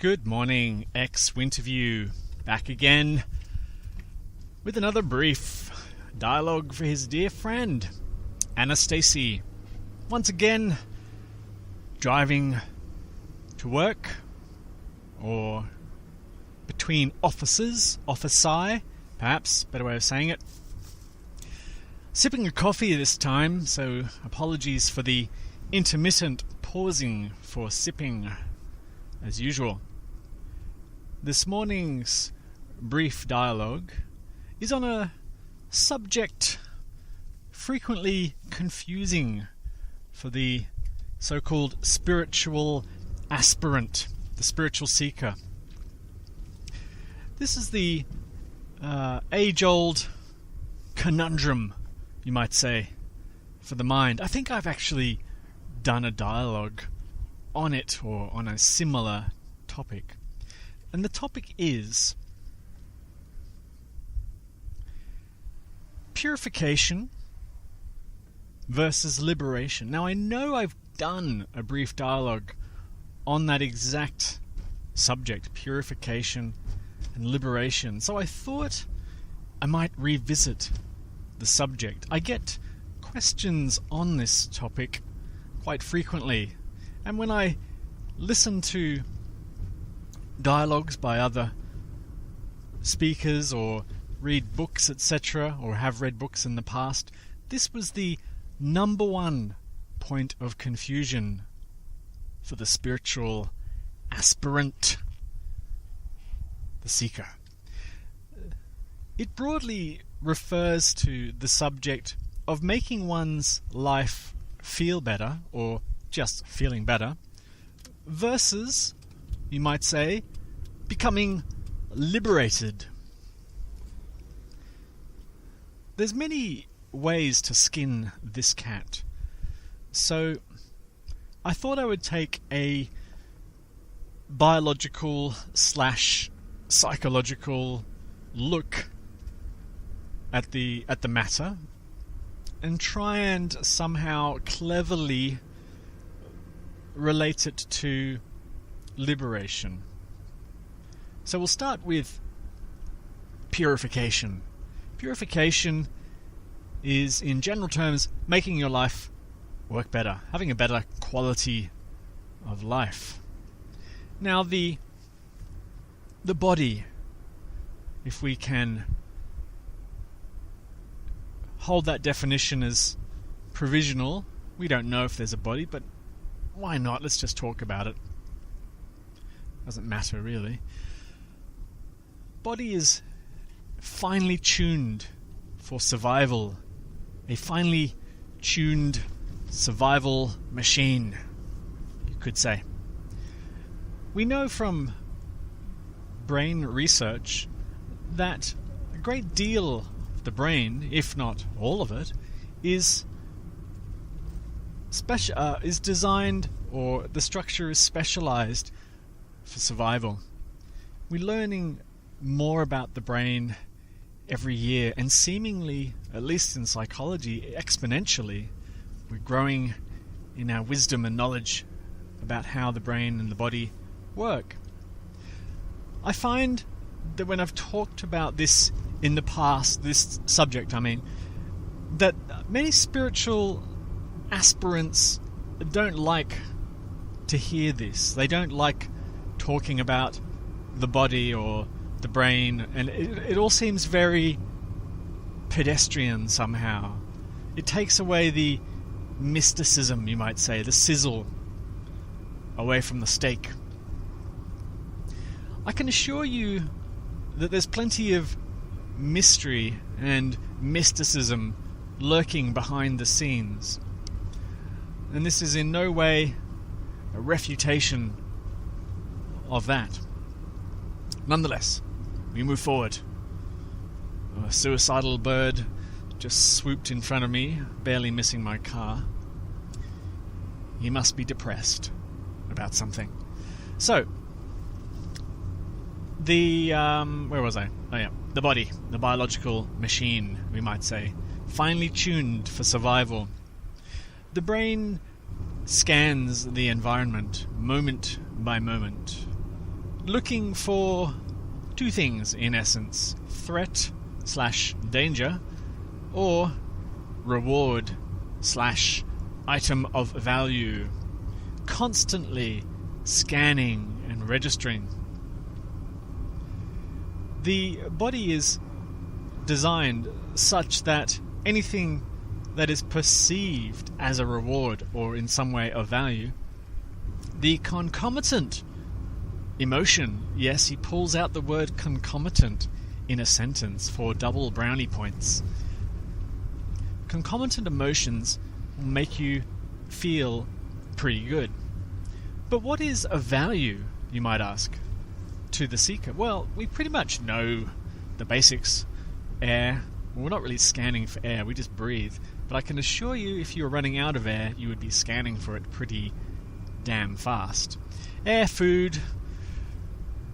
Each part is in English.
Good morning, ex-Winterview, back again with another brief dialogue for his dear friend, Annastacey. Once again, driving to work, or between offices, offici, perhaps, better way of saying it. Sipping a coffee this time, so apologies for the intermittent pausing for sipping, as usual. This morning's brief dialogue is on a subject frequently confusing for the so-called spiritual aspirant, the spiritual seeker. This is the age-old conundrum, you might say, for the mind. I think I've actually done a dialogue on it, or on a similar topic. And the topic is purification versus liberation. Now, I know I've done a brief dialogue on that exact subject, purification and liberation, so I thought I might revisit the subject. I get questions on this topic quite frequently, and when I listen to dialogues by other speakers or read books, etc., or have read books in the past, this was the number one point of confusion for the spiritual aspirant, the seeker. It broadly refers to the subject of making one's life feel better, or just feeling better, versus, you might say, becoming liberated. There's many ways to skin this cat, so I thought I would take a biological / psychological look at the matter and try and somehow cleverly relate it to liberation. So we'll start with purification. Purification is, in general terms, making your life work better, having a better quality of life. Now, the body, if we can hold that definition as provisional, we don't know if there's a body, but why not? Let's just talk about it. Doesn't matter, really. Body is finely tuned for survival. A finely tuned survival machine, you could say. We know from brain research that a great deal of the brain, if not all of it, is designed, or the structure is specialized for survival. We're learning more about the brain every year, and seemingly, at least in psychology, exponentially, we're growing in our wisdom and knowledge about how the brain and the body work. I find that when I've talked about this in the past, this subject, that many spiritual aspirants don't like to hear this. They don't like talking about the body or the brain, and it all seems very pedestrian somehow. It takes away the mysticism, you might say, the sizzle away from the steak. I can assure you that there's plenty of mystery and mysticism lurking behind the scenes, and this is in no way a refutation of that. Nonetheless, we move forward. A suicidal bird just swooped in front of me, barely missing my car. He must be depressed about something. So, where was I? Oh yeah, the body, the biological machine, we might say, finely tuned for survival. The brain scans the environment moment by moment looking for two things in essence: threat/danger, or reward/item of value, constantly scanning and registering. The body is designed such that anything that is perceived as a reward or in some way of value, the concomitant emotion, yes, he pulls out the word concomitant in a sentence for double brownie points. Concomitant emotions will make you feel pretty good. But what is a value, you might ask, to the seeker? Well, we pretty much know the basics. Air. Well, we're not really scanning for air, we just breathe. But I can assure you, if you were running out of air, you would be scanning for it pretty damn fast. Air, food,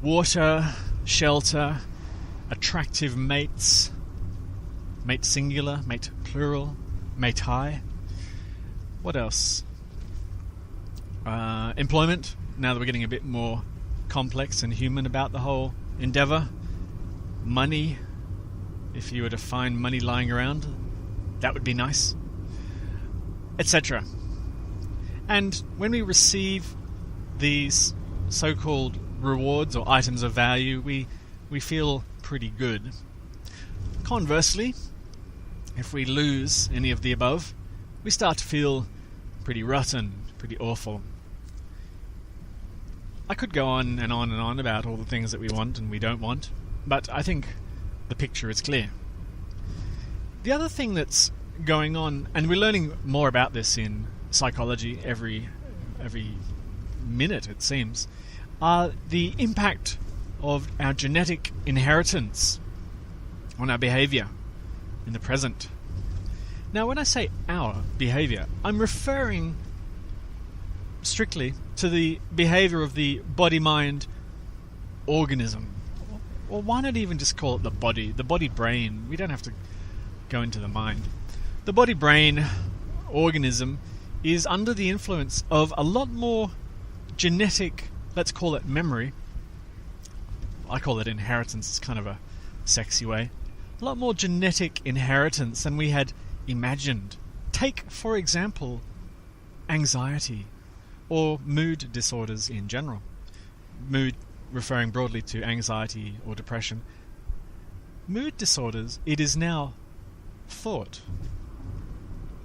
water, shelter, attractive mates, mate singular, mate plural, mate high. What else? Employment, now that we're getting a bit more complex and human about the whole endeavour. Money, if you were to find money lying around, that would be nice, etc. And when we receive these so-called rewards or items of value, we feel pretty good. Conversely, if we lose any of the above, we start to feel pretty rotten, pretty awful. I could go on and on and on about all the things that we want and we don't want, but I think the picture is clear. The other thing that's going on, and we're learning more about this in psychology every minute it seems, are the impact of our genetic inheritance on our behaviour in the present. Now, when I say our behaviour, I'm referring strictly to the behaviour of the body-mind organism. Or why not even just call it the body-brain? We don't have to go into the mind. The body-brain organism is under the influence of a lot more genetic, let's call it memory. I call it inheritance, it's kind of a sexy way. A lot more genetic inheritance than we had imagined. Take, for example, anxiety or mood disorders in general. Mood referring broadly to anxiety or depression. Mood disorders, it is now thought,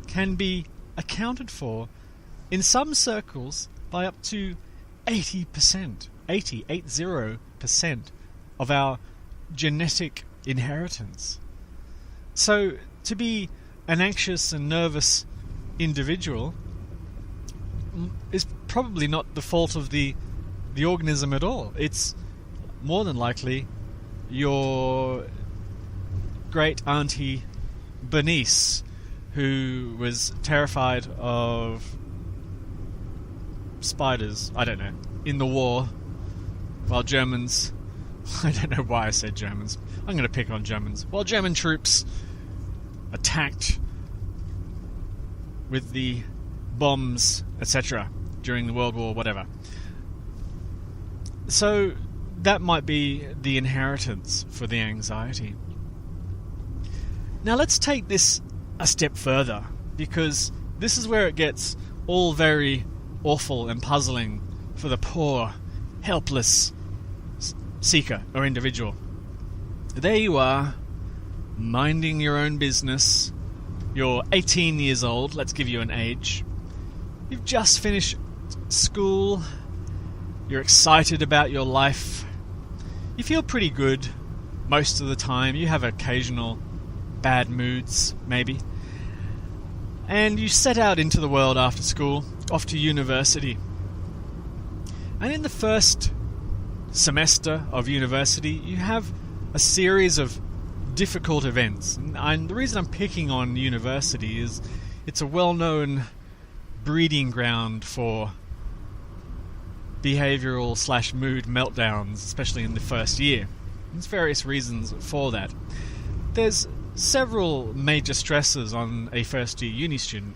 can be accounted for in some circles by up to 80% of our genetic inheritance. So to be an anxious and nervous individual is probably not the fault of the organism at all. It's more than likely your great auntie Bernice, who was terrified of spiders, I don't know, in the war, while Germans, I don't know why I said Germans, I'm going to pick on Germans, while German troops attacked with the bombs, etc., during the World War, whatever. So that might be the inheritance for the anxiety. Now let's take this a step further, because this is where it gets all very awful and puzzling for the poor, helpless seeker or individual. There you are, minding your own business. You're 18 years old, let's give you an age. You've just finished school. You're excited about your life. You feel pretty good most of the time. You have occasional bad moods, maybe. And you set out into the world after school, off to university. And in the first semester of university, you have a series of difficult events. And the reason I'm picking on university is it's a well-known breeding ground for behavioural/mood meltdowns, especially in the first year. There's various reasons for that. There's several major stresses on a first-year uni student.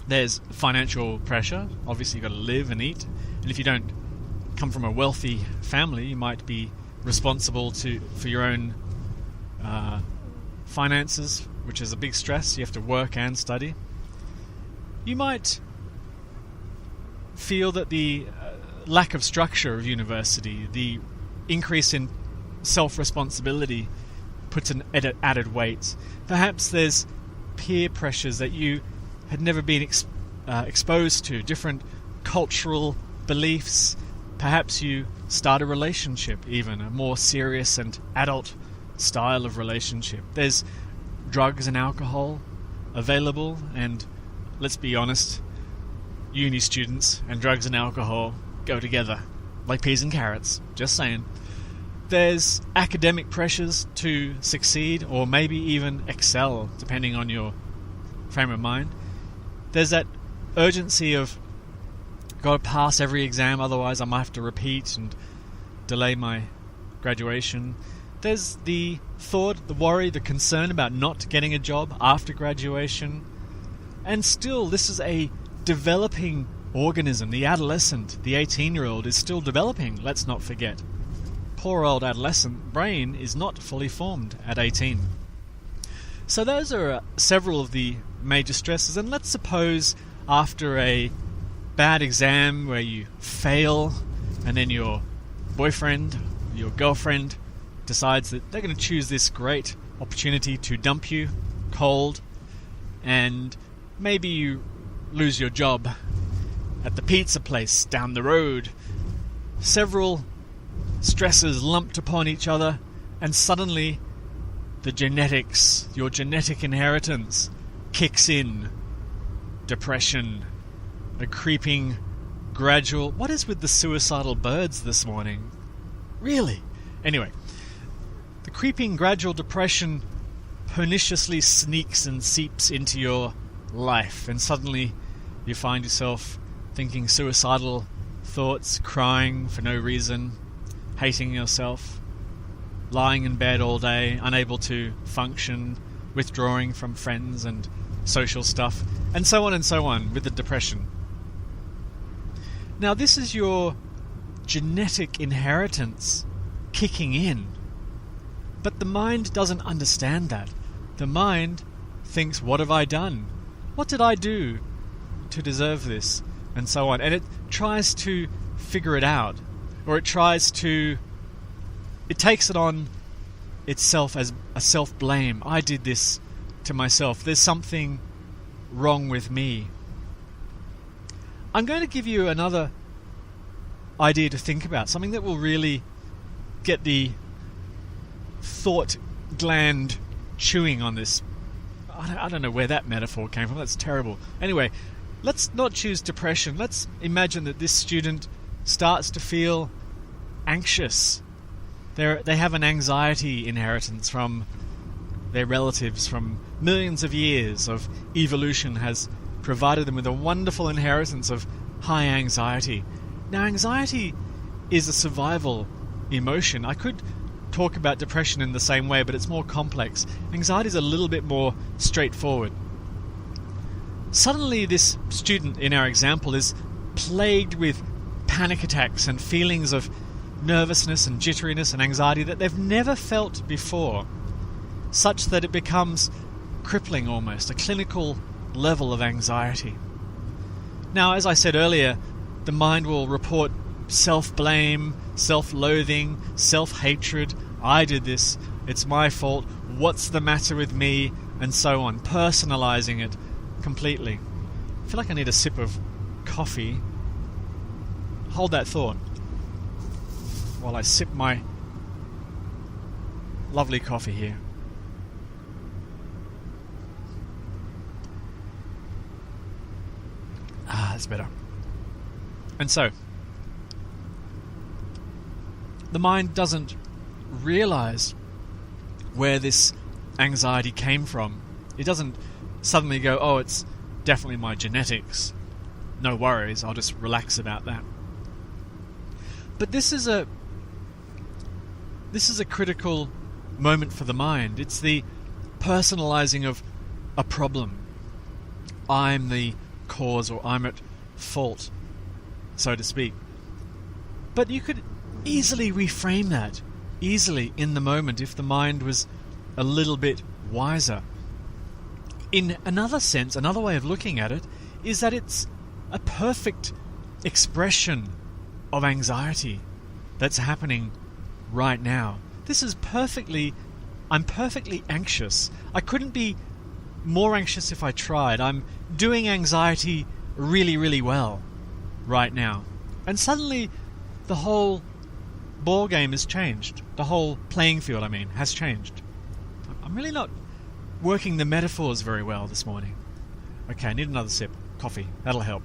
There's financial pressure. Obviously, you've got to live and eat. And if you don't come from a wealthy family, you might be responsible for your own finances, which is a big stress. You have to work and study. You might feel that the lack of structure of university, the increase in self-responsibility, puts an added weight. Perhaps there's peer pressures that you had never been exposed to, different cultural beliefs. Perhaps you start a relationship, even a more serious and adult style of relationship. There's drugs and alcohol available, and let's be honest, uni students and drugs and alcohol go together like peas and carrots, just saying. There's academic pressures to succeed or maybe even excel, depending on your frame of mind. There's that urgency of got to pass every exam, otherwise I might have to repeat and delay my graduation. There's the thought, the worry, the concern about not getting a job after graduation. And still, this is a developing organism. The adolescent, the 18-year-old, is still developing, let's not forget. Poor old adolescent brain is not fully formed at 18. So those are several of the major stresses. And let's suppose after a bad exam where you fail, and then your boyfriend, your girlfriend decides that they're going to choose this great opportunity to dump you cold, and maybe you lose your job at the pizza place down the road. Several stresses lumped upon each other, and suddenly the genetics, your genetic inheritance, kicks in. Depression, a creeping, gradual... What is with the suicidal birds this morning? Really? Anyway, the creeping, gradual depression perniciously sneaks and seeps into your life, and suddenly you find yourself thinking suicidal thoughts, crying for no reason, hating yourself, lying in bed all day, unable to function, withdrawing from friends and social stuff, and so on with the depression. Now, this is your genetic inheritance kicking in. But the mind doesn't understand that. The mind thinks, what have I done? What did I do to deserve this? And so on. And it tries to figure it out. Or it takes it on itself as a self-blame. I did this to myself. There's something wrong with me. I'm going to give you another idea to think about. Something that will really get the thought gland chewing on this. I don't know where that metaphor came from. That's terrible. Anyway, let's not choose depression. Let's imagine that this student starts to feel anxious. They have an anxiety inheritance from their relatives, from millions of years of evolution has provided them with a wonderful inheritance of high anxiety. Now, anxiety is a survival emotion. I could talk about depression in the same way, but it's more complex. Anxiety is a little bit more straightforward. Suddenly, this student in our example is plagued with panic attacks and feelings of nervousness and jitteriness and anxiety that they've never felt before, such that it becomes crippling almost, a clinical level of anxiety. Now, as I said earlier, the mind will report self-blame, self-loathing, self-hatred. I did this, it's my fault, what's the matter with me, and so on, personalizing it completely. I feel like I need a sip of coffee. Hold that thought while I sip my lovely coffee here. That's better. And so, the mind doesn't realize where this anxiety came from. It doesn't suddenly go, oh, it's definitely my genetics. No worries, I'll just relax about that. But this is a critical moment for the mind. It's the personalizing of a problem. I'm the cause, or I'm at fault, so to speak. But you could easily reframe that, easily in the moment, if the mind was a little bit wiser. In another sense, another way of looking at it, is that it's a perfect expression of anxiety that's happening right now. This is I'm perfectly anxious. I couldn't be more anxious if I tried. I'm doing anxiety really, really well right now. And suddenly the whole ball game has changed. The whole playing field, has changed. I'm really not working the metaphors very well this morning. Okay, I need another sip. Coffee. That'll help.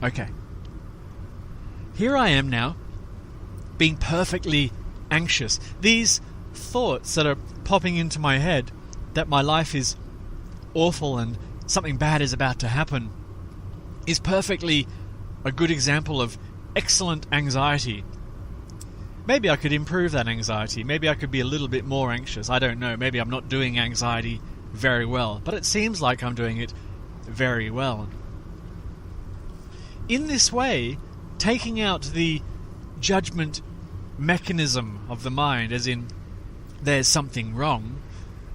Okay. Here I am now, being perfectly anxious. These thoughts that are popping into my head, that my life is awful and something bad is about to happen, is perfectly a good example of excellent anxiety. Maybe I could improve that anxiety. Maybe I could be a little bit more anxious. I don't know. Maybe I'm not doing anxiety very well. But it seems like I'm doing it very well. In this way, taking out the judgment mechanism of the mind, as in, there's something wrong,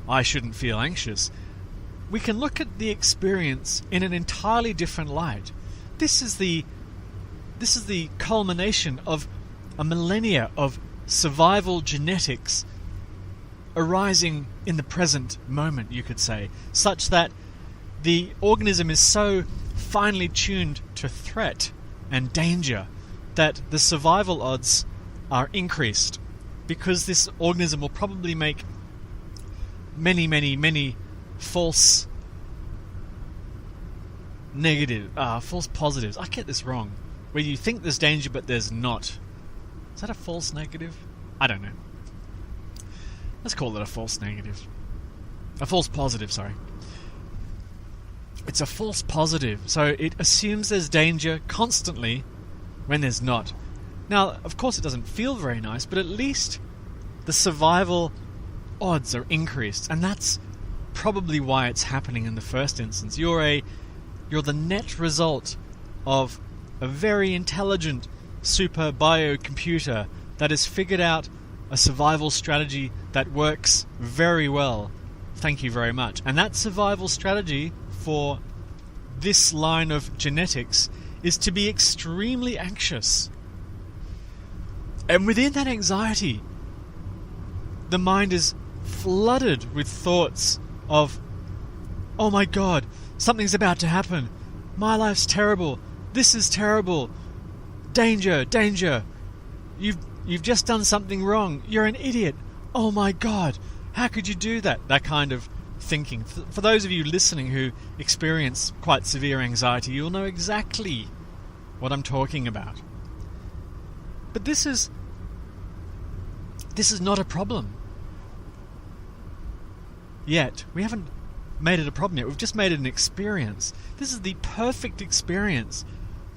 I shouldn't feel anxious, we can look at the experience in an entirely different light. This is the culmination of a millennia of survival genetics arising in the present moment, you could say, such that the organism is so finely tuned to threat and danger that the survival odds are increased, because this organism will probably make many false positives. I get this wrong, where you think there's danger but there's not. Is that a false negative? I don't know. Let's call it a false negative. A false positive, sorry. It's a false positive, so it assumes there's danger constantly when there's not. Now, of course it doesn't feel very nice, but at least the survival odds are increased, and that's probably why it's happening in the first instance. You're the net result of a very intelligent super biocomputer that has figured out a survival strategy that works very well. Thank you very much. And that survival strategy for this line of genetics is to be extremely anxious. And within that anxiety, the mind is flooded with thoughts of, oh my God, something's about to happen. My life's terrible. This is terrible. Danger, danger. You've just done something wrong. You're an idiot. Oh my God, how could you do that? That kind of thinking. For those of you listening who experience quite severe anxiety, you'll know exactly what I'm talking about. But this is not a problem. Yet. We haven't made it a problem yet. We've just made it an experience. This is the perfect experience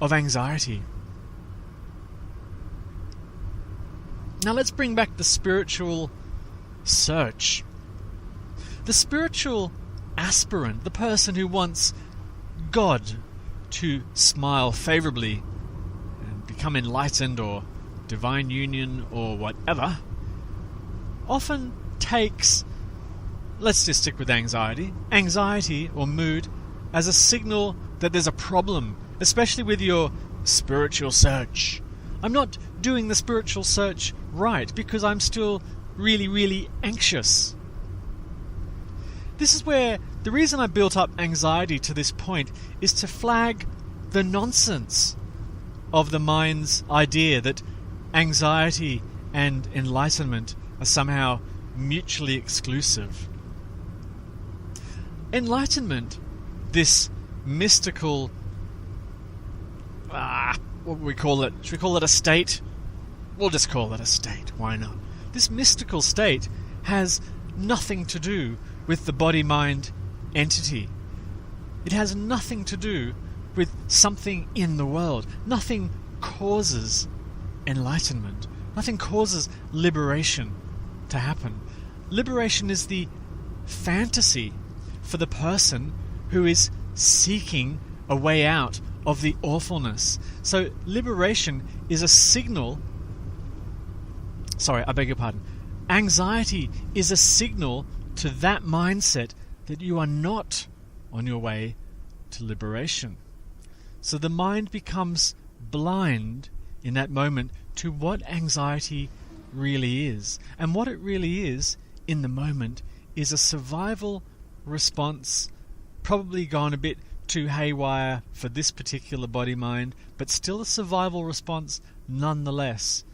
of anxiety. Now let's bring back the spiritual search. The spiritual aspirant, the person who wants God to smile favorably and become enlightened or divine union or whatever, often takes, let's just stick with anxiety or mood as a signal that there's a problem, especially with your spiritual search. I'm not doing the spiritual search right because I'm still really, really anxious. This is where the reason I built up anxiety to this point is to flag the nonsense of the mind's idea that anxiety and enlightenment are somehow mutually exclusive. Enlightenment, this mystical, what would we call it? Should we call it a state? We'll just call it a state, why not? This mystical state has nothing to do with the body-mind entity. It has nothing to do with something in the world. Nothing causes enlightenment. Nothing causes liberation to happen. Liberation is the fantasy for the person who is seeking a way out of the awfulness. So liberation is a signal. Sorry, I beg your pardon. Anxiety is a signal to that mindset that you are not on your way to liberation. So the mind becomes blind in that moment to what anxiety really is. And what it really is in the moment is a survival response, probably gone a bit too haywire for this particular body-mind, but still a survival response nonetheless.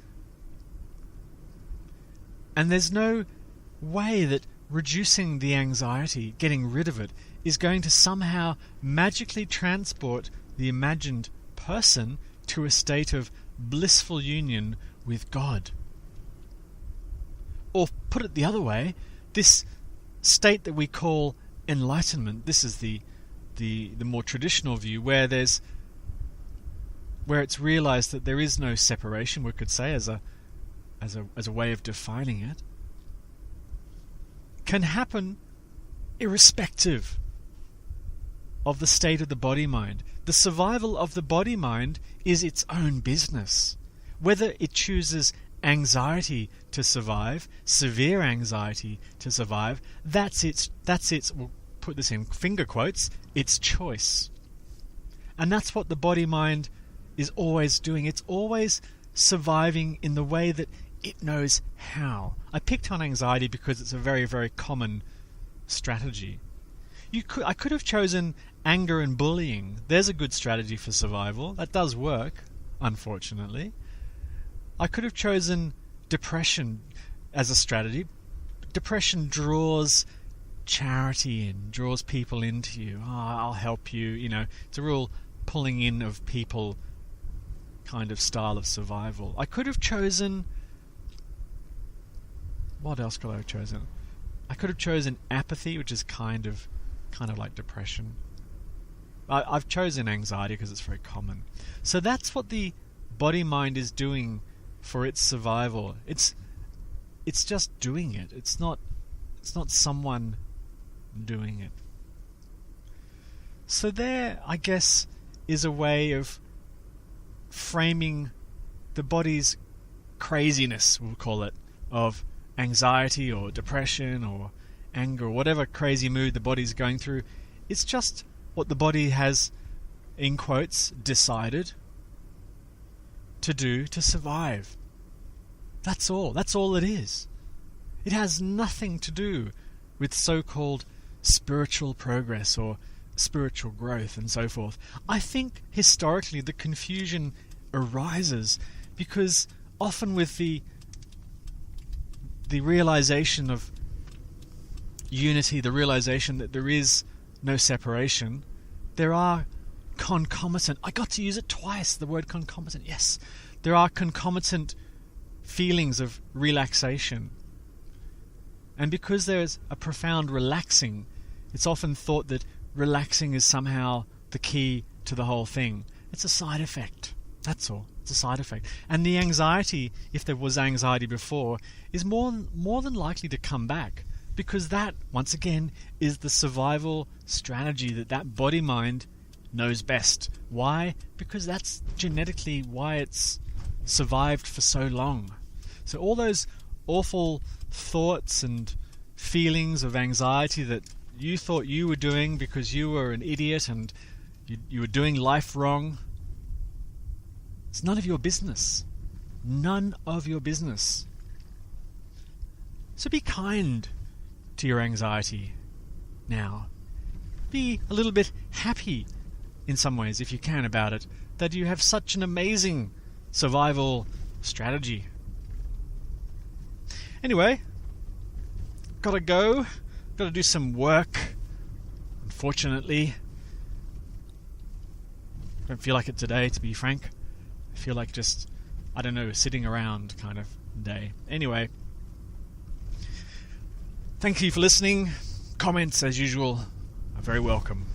And there's no way that reducing the anxiety, getting rid of it, is going to somehow magically transport the imagined person to a state of blissful union with God. Or put it the other way, this state that we call enlightenment, this is the more traditional view, where it's realized that there is no separation, we could say, as a way of defining it, can happen irrespective of the state of the body-mind. The survival of the body-mind is its own business. Whether it chooses anxiety to survive, severe anxiety to survive, that's its, we'll put this in finger quotes, its choice. And that's what the body-mind is always doing. It's always surviving in the way that it knows how. I picked on anxiety because it's a very, very common strategy. I could have chosen anger and bullying. There's a good strategy for survival. That does work, unfortunately. I could have chosen depression as a strategy. Depression draws charity in, draws people into you. Oh, I'll help you. It's a real pulling in of people kind of style of survival. I could have chosen... What else could I have chosen? I could have chosen apathy, which is kind of like depression. I've chosen anxiety because it's very common. So that's what the body-mind is doing for its survival. It's just doing it. It's not someone doing it. So there, I guess, is a way of framing the body's craziness, we'll call it, of anxiety or depression or anger or whatever crazy mood the body's going through. It's just what the body has, in quotes, decided to do to survive. That's all. That's all it is. It has nothing to do with so-called spiritual progress or spiritual growth and so forth. I think historically the confusion arises because often with the realization of unity, the realization that there is no separation, there are concomitant, I got to use it twice, the word concomitant, yes. There are concomitant feelings of relaxation. And because there's a profound relaxing, it's often thought that relaxing is somehow the key to the whole thing. It's a side effect. That's all. It's a side effect. And the anxiety, if there was anxiety before, is more than likely to come back, because that, once again, is the survival strategy that body-mind knows best. Why? Because that's genetically why it's survived for so long. So all those awful thoughts and feelings of anxiety that you thought you were doing because you were an idiot and you were doing life wrong, it's none of your business. None of your business. So be kind to your anxiety now. Be a little bit happy in some ways, if you can, about it, that you have such an amazing survival strategy. Anyway, gotta go. Gotta do some work. Unfortunately, don't feel like it today, to be frank. I feel like just, I don't know, sitting around kind of day. Anyway, thank you for listening. Comments, as usual, are very welcome.